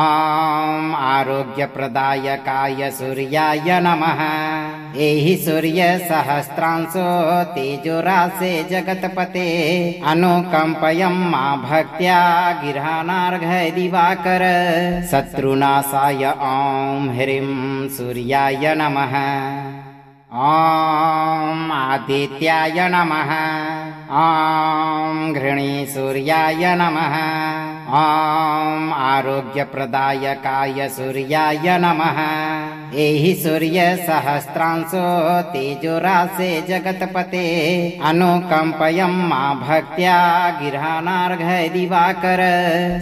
S2: ॐ आरोग्यप्रदायकाय सूर्याय नमः एहि सूर्य सहस्रांशो तेजोरासे जगतपते अनुकंपयं मा भक्त्या गिरहानार्घ्य दिवाकर शत्रुनाशाय ॐ ह्रीं सूर्याय नमः ॐ आदित्याय नमः ॐ घृणीसूर्याय नमः ॐ आरोग्यप्रदायकाय सूर्याय नमः एहि सूर्य सहस्रांशो तेजोरासे जगतपते अनुकंपयं मा भक्त्या गिरहानार्घ्य दिवाकर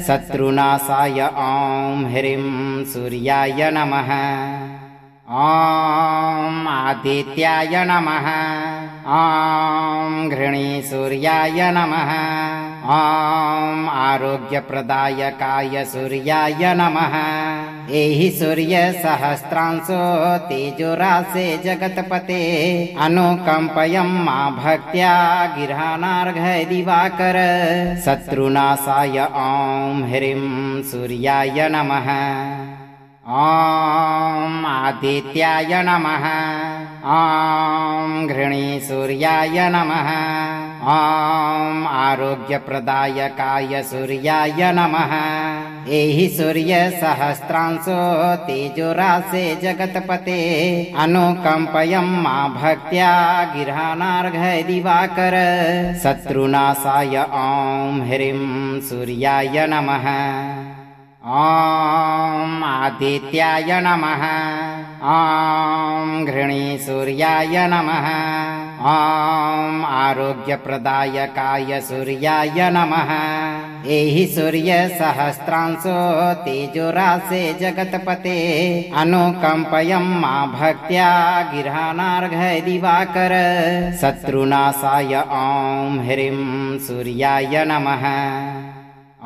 S2: शत्रुनाशाय ॐ ह्रीं सूर्याय नमः ॐ आदित्याय नमः ॐ घृणीसूर्याय नमः ॐ आरोग्यप्रदायकाय सूर्याय नमः एहि सूर्य सहस्रांशो तेजोरासे जगतपते अनुकंपयं मा भक्त्या गिरहानार्घ्य दिवाकर शत्रुनाशाय ॐ ह्रीं सूर्याय नमः ॐ आदित्याय नमः ॐ घृणीसूर्याय नमः ॐ आरोग्यप्रदायकाय सूर्याय नमः एहि सूर्य सहस्रांशो तेजोरासे जगतपते अनुकंपयं मा भक्त्या गिरहानार्घ्य दिवाकर शत्रुनाशाय ॐ ह्रीं सूर्याय नमः ॐ आदित्याय नमः ॐ घृणीसूर्याय नमः ॐ आरोग्यप्रदायकाय सूर्याय नमः एहि सूर्य सहस्रांशो तेजोरासे जगतपते अनुकंपयं मा भक्त्या गिरहानार्घ्य दिवाकर शत्रुनाशाय ॐ ह्रीं सूर्याय नमः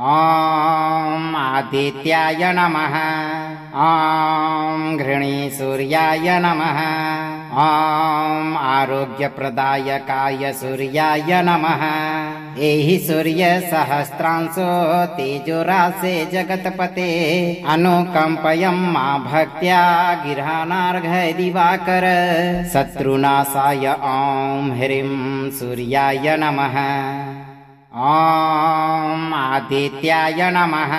S2: ॐ आदित्याय नमः ॐ घृणीसूर्याय नमः ॐ आरोग्यप्रदायकाय सूर्याय नमः एहि सूर्य सहस्रांशो तेजोरासे जगतपते अनुकंपयं मा भक्त्या गिरहानार्घ्य दिवाकर शत्रुनाशाय ॐ ह्रीं सूर्याय नमः ॐ आदित्याय नमः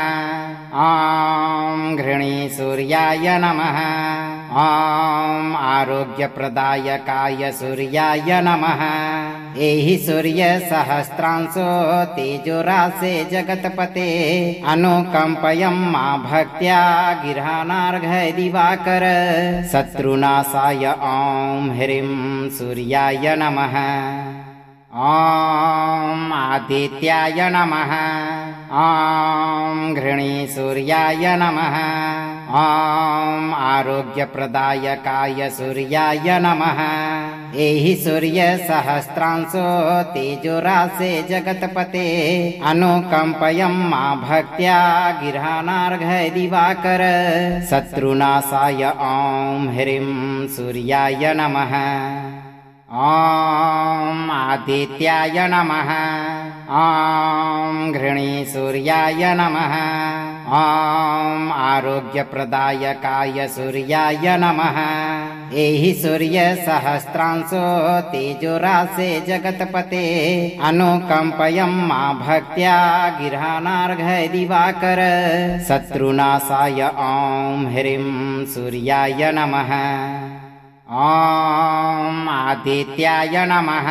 S2: ॐ घृणीसूर्याय नमः ॐ आरोग्यप्रदायकाय सूर्याय नमः एहि सूर्य सहस्रांशो तेजोरासे जगतपते अनुकंपयं मा भक्त्या गिरहानार्घ्य दिवाकर शत्रुनाशाय ॐ ह्रीं सूर्याय नमः। ॐ आदित्याय नमः। ॐ घृणी सूर्याय नमः। ॐ आरोग्यप्रदायकाय सूर्याय नमः। एहि सूर्य सहस्रांशो तेजोरासे जगतपते अनुकंपयं मा भक्त्या गिरहानार्घ्य दिवाकर शत्रुनाशाय ॐ ह्रीं सूर्याय नमः। ॐ आदित्याय नमः। ॐ घृणी सूर्याय नमः। ॐ आरोग्यप्रदायकाय सूर्याय नमः। एहि सूर्य सहस्रांशो तेजोरासे जगतपते अनुकंपयं मा भक्त्या गिरहानार्घ्य दिवाकर शत्रुनाशाय ॐ ह्रीं सूर्याय नमः। ॐ आदित्याय नमः।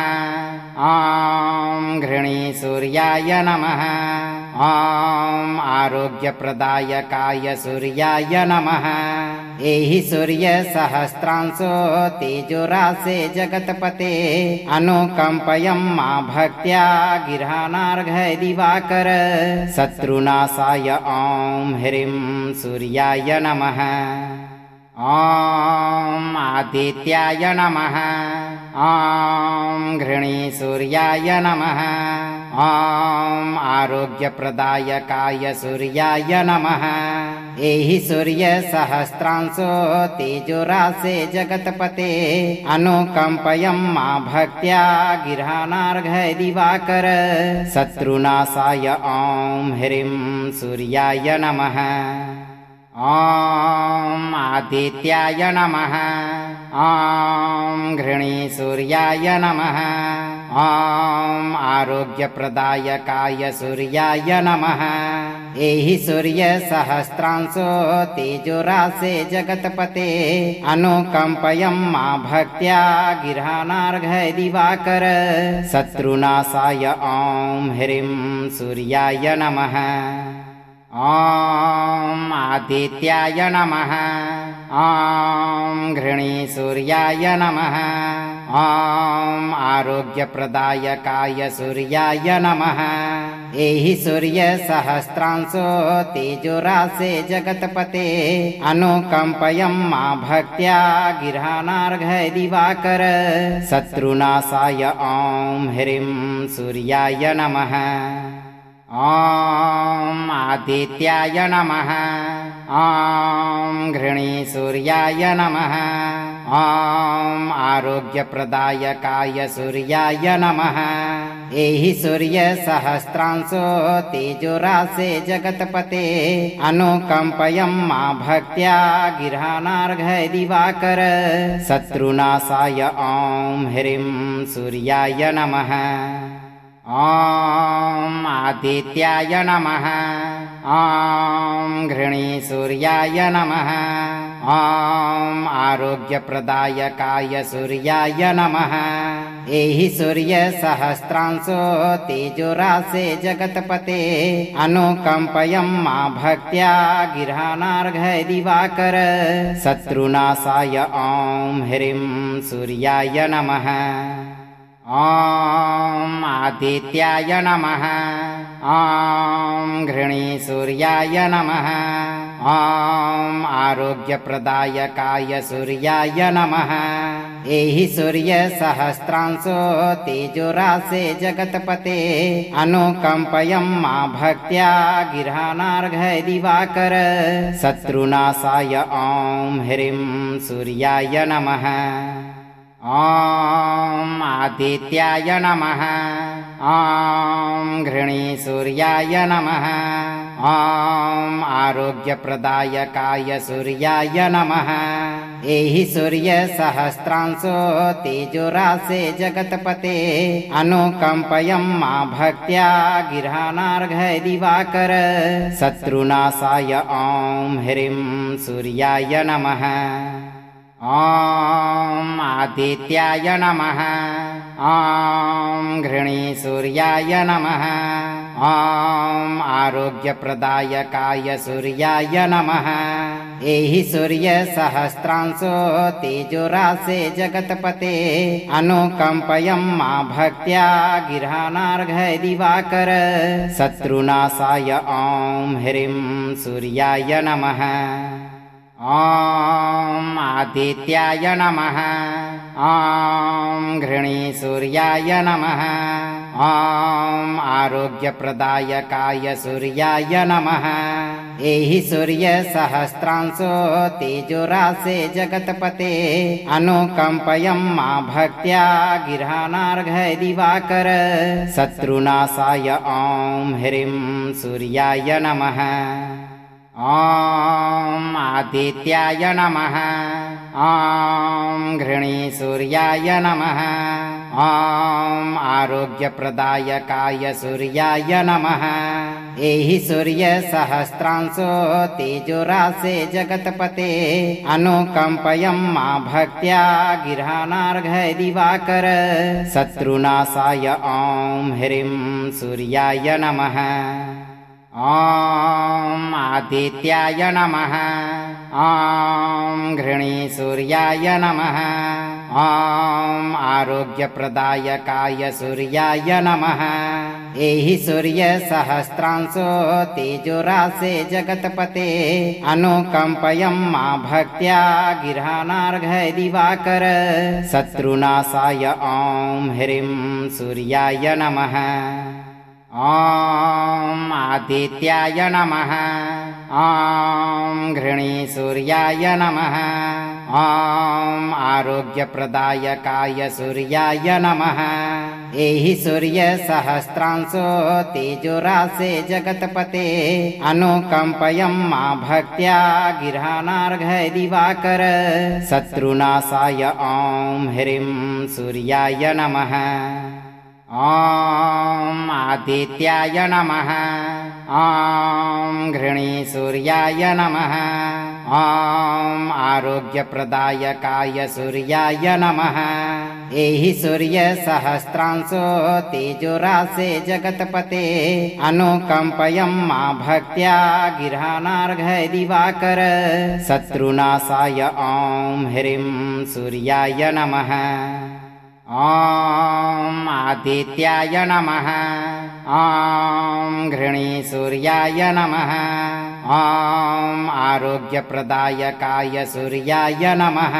S2: ॐ घृणी सूर्याय नमः। ॐ आरोग्यप्रदायकाय सूर्याय नमः। एहि सूर्य सहस्रांशो तेजोरासे जगतपते अनुकंपयं मा भक्त्या गिरहानार्घ्य दिवाकर शत्रुनाशाय ॐ ह्रीं सूर्याय नमः। ॐ आदित्याय नमः। ॐ घृणी सूर्याय नमः। ॐ आरोग्यप्रदायकाय सूर्याय नमः। एहि सूर्य सहस्रांशो तेजोरासे जगतपते अनुकंपयं मा भक्त्या गिरहानार्घ्य दिवाकर शत्रुनाशाय ॐ ह्रीं सूर्याय नमः। ॐ आदित्याय नमः। ॐ घृणी सूर्याय नमः। ॐ आरोग्यप्रदायकाय सूर्याय नमः। एहि सूर्य सहस्रांशो तेजोरासे जगतपते अनुकंपयं मा भक्त्या गिरहानार्घ्य दिवाकर शत्रुनाशाय ॐ ह्रीं सूर्याय नमः। ॐ आदित्याय नमः। ॐ घृणी सूर्याय नमः। ॐ आरोग्यप्रदायकाय सूर्याय नमः। एहि सूर्य सहस्रांशो तेजोरासे जगतपते अनुकंपयं मा भक्त्या गिरहानार्घ्य दिवाकर शत्रुनाशाय ॐ ह्रीं सूर्याय नमः। ॐ आदित्याय नमः। ॐ घृणी सूर्याय नमः। ॐ आरोग्यप्रदायकाय सूर्याय नमः। एहि सूर्य सहस्रांशो तेजोरासे जगतपते अनुकंपयं मा भक्त्या गिरहानार्घ्य दिवाकर शत्रुनाशाय ॐ ह्रीं सूर्याय नमः। ॐ आदित्याय नमः। ॐ घृणी सूर्याय नमः। ॐ आरोग्यप्रदायकाय सूर्याय नमः। एहि सूर्य सहस्रांशो तेजोरासे जगतपते अनुकंपयं मा भक्त्या गिरहानार्घ्य दिवाकर शत्रुनाशाय ॐ ह्रीं सूर्याय नमः। ॐ आदित्याय नमः। ॐ घृणी सूर्याय नमः। ॐ आरोग्यप्रदायकाय सूर्याय नमः। एहि सूर्य सहस्रांशो तेजोरासे जगतपते अनुकंपयं मा भक्त्या गिरहानार्घ्य दिवाकर शत्रुनाशाय ॐ ह्रीं सूर्याय नमः। ॐ आदित्याय नमः। ॐ घृणी सूर्याय नमः। ॐ आरोग्यप्रदायकाय सूर्याय नमः। एहि सूर्य सहस्रांशो तेजोरासे जगतपते अनुकंपयं मा भक्त्या गिरहानार्घ्य दिवाकर शत्रुनाशाय ॐ ह्रीं सूर्याय नमः। ॐ आदित्याय नमः। ॐ घृणी सूर्याय नमः ॐ आरोग्यप्रदायकाय सूर्याय नमः एहि सूर्य सहस्रांशो तेजोरासे जगतपते अनुकंपयं मा भक्त्या गिरहानार्घ्य दिवाकर शत्रुनाशाय ॐ ह्रीं सूर्याय नमः ॐ आदित्याय नमः ॐ घृणी सूर्याय नमः ॐ आरोग्यप्रदायकाय सूर्याय नमः एहि सूर्य सहस्रांशो तेजोरासे जगतपते अनुकंपयं मा भक्त्या गिरहानार्घ्य दिवाकर शत्रुनाशाय ॐ ह्रीं सूर्याय नमः ॐ आदित्याय नमः ॐ घृणी सूर्याय नमः ॐ आरोग्यप्रदायकाय सूर्याय नमः एहि सूर्य सहस्रांशो तेजोरासे जगतपते अनुकंपयं मा भक्त्या गिरहानार्घ्य दिवाकर शत्रुनाशाय ॐ ह्रीं सूर्याय नमः ॐ आदित्याय नमः ॐ घृणी सूर्याय नमः ॐ आरोग्यप्रदायकाय सूर्याय नमः एहि सूर्य सहस्रांशो तेजोरासे जगतपते अनुकंपयं मा भक्त्या गिरहानार्घ्य दिवाकर शत्रुनाशाय ॐ ह्रीं सूर्याय नमः ॐ आदित्याय नमः ॐ घृणी सूर्याय नमः ॐ आरोग्यप्रदायकाय सूर्याय नमः एहि सूर्य सहस्रांशो तेजोरासे जगतपते अनुकंपयं मा भक्त्या गिरहानार्घ्य दिवाकर शत्रुनाशाय ॐ ह्रीं सूर्याय नमः ॐ आदित्याय नमः ॐ घृणी सूर्याय नमः ॐ आरोग्यप्रदायकाय सूर्याय नमः एहि सूर्य सहस्रांशो तेजोरासे जगतपते अनुकंपयं मा भक्त्या गिरहानार्घ्य दिवाकर शत्रुनाशाय ॐ ह्रीं सूर्याय नमः ॐ आदित्याय नमः ॐ घृणी सूर्याय नमः ॐ आरोग्यप्रदायकाय सूर्याय नमः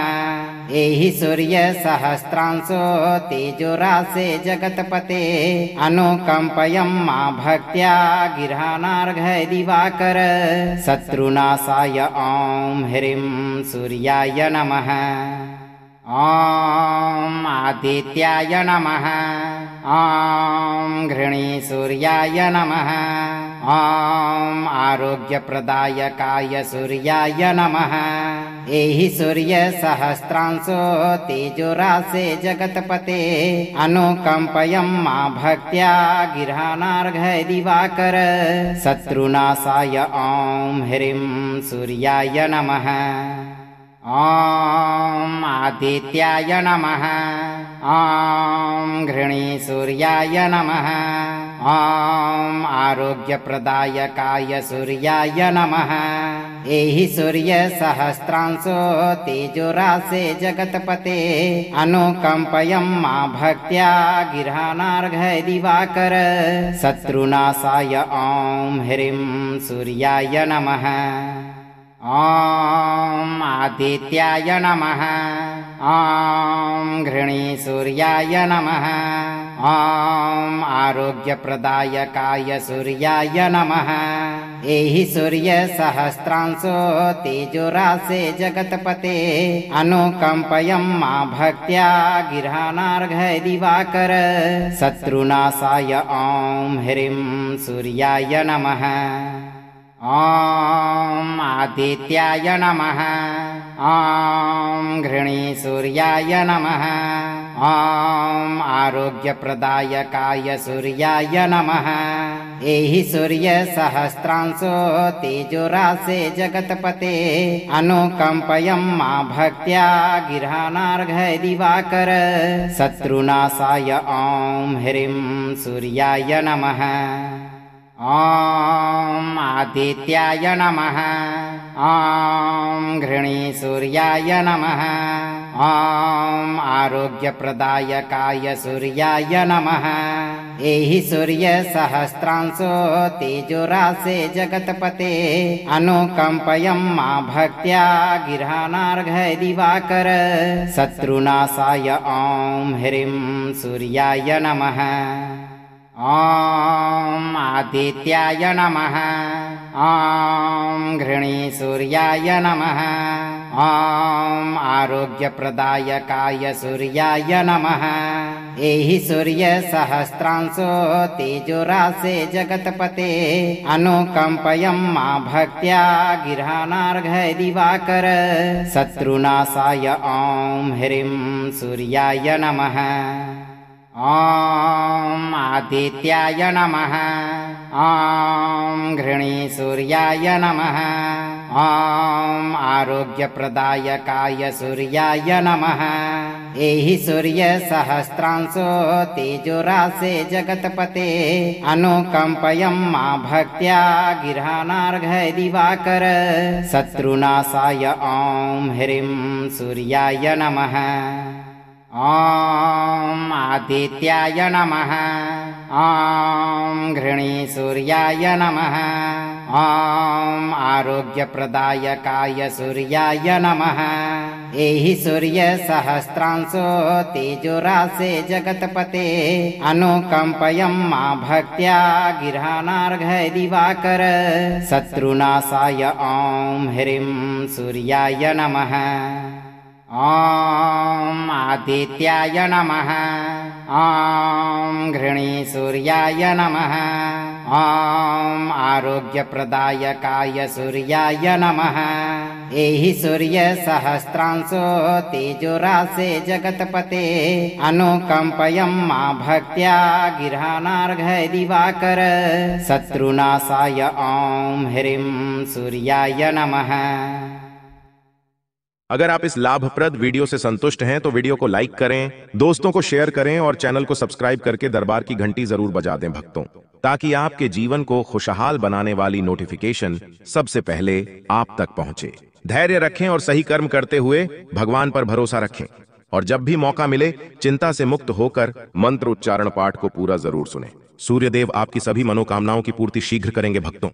S2: एहि सूर्य सहस्रांशो तेजोरासे जगतपते अनुकंपयं मा भक्त्या गिरहानार्घ्य दिवाकर शत्रुनाशाय ॐ ह्रीं सूर्याय नमः ॐ आदित्याय नमः ॐ घृणी सूर्याय नमः ॐ आरोग्यप्रदायकाय सूर्याय नमः एहि सूर्य सहस्रांशो तेजोरासे जगतपते अनुकंपयं मा भक्त्या गिरहानार्घ्य दिवाकर शत्रुनाशाय ॐ ह्रीं सूर्याय नमः ॐ आदित्याय नमः ॐ घृणी सूर्याय नमः ॐ आरोग्यप्रदायकाय सूर्याय नमः एहि सूर्य सहस्रांशो तेजोरासे जगतपते अनुकंपयं मा भक्त्या गिरहानार्घ्य दिवाकर शत्रुनाशाय ॐ ह्रीं सूर्याय नमः ॐ आदित्याय नमः ॐ घृणी सूर्याय नमः ॐ आरोग्यप्रदायकाय सूर्याय नमः एहि सूर्य सहस्रांशो तेजोरासे जगतपते अनुकंपयं मा भक्त्या गिरहानार्घ्य दिवाकर शत्रुनाशाय ॐ ह्रीं सूर्याय नमः ॐ आदित्याय नमः ॐ घृणी सूर्याय नमः ॐ आरोग्यप्रदायकाय सूर्याय नमः एहि सूर्य सहस्रांशो तेजोरासे जगतपते अनुकंपयं मा भक्त्या गिरहानार्घ्य दिवाकर शत्रुनाशाय ॐ ह्रीं सूर्याय नमः। ॐ आदित्याय नमः। ॐ घृणी सूर्याय नमः। ॐ आरोग्यप्रदायकाय सूर्याय नमः। एहि सूर्य सहस्रांशो तेजोरासे जगतपते अनुकंपयं मा भक्त्या गिरहानार्घ्य दिवाकर शत्रुनाशाय ॐ ह्रीं सूर्याय नमः। ॐ आदित्याय नमः। ॐ घृणी सूर्याय नमः। ॐ आरोग्यप्रदायकाय सूर्याय नमः। एहि सूर्य सहस्रांशो तेजोरासे जगतपते अनुकंपयं मा भक्त्या गिरहानार्घ्य दिवाकर शत्रुनाशाय ॐ ह्रीं सूर्याय नमः। ॐ आदित्याय नमः। ॐ घृणी सूर्याय नमः। ॐ आरोग्यप्रदायकाय सूर्याय नमः। एहि सूर्य सहस्रांशो तेजोरासे जगतपते अनुकंपयं मा भक्त्या गिरहानार्घ्य दिवाकर शत्रुनाशाय ॐ ह्रीं सूर्याय नमः। ॐ आदित्याय नमः। ॐ घृणी सूर्याय नमः। ॐ आरोग्यप्रदायकाय सूर्याय नमः। एहि सूर्य सहस्रांशो तेजोरासे जगतपते अनुकंपयं मा भक्त्या गिरहानार्घ्य दिवाकर शत्रुनाशाय ॐ ह्रीं सूर्याय नमः। ॐ आदित्याय नमः। ॐ घृणी सूर्याय नमः। ॐ आरोग्यप्रदायकाय सूर्याय नमः। एहि सूर्य सहस्रांशो तेजोरासे जगतपते अनुकंपयं मा भक्त्या गिरहानार्घ्य दिवाकर शत्रुनाशाय ॐ ह्रीं सूर्याय नमः।
S1: अगर आप इस लाभप्रद वीडियो से संतुष्ट हैं तो वीडियो को लाइक करें, दोस्तों को शेयर करें और चैनल को सब्सक्राइब करके दरबार की घंटी जरूर बजा दें भक्तों, ताकि आपके जीवन को खुशहाल बनाने वाली नोटिफिकेशन सबसे पहले आप तक पहुंचे। धैर्य रखें और सही कर्म करते हुए भगवान पर भरोसा रखें और जब भी मौका मिले चिंता से मुक्त होकर मंत्र उच्चारण पाठ को पूरा जरूर सुनें। सूर्यदेव आपकी सभी मनोकामनाओं की पूर्ति शीघ्र करेंगे भक्तों।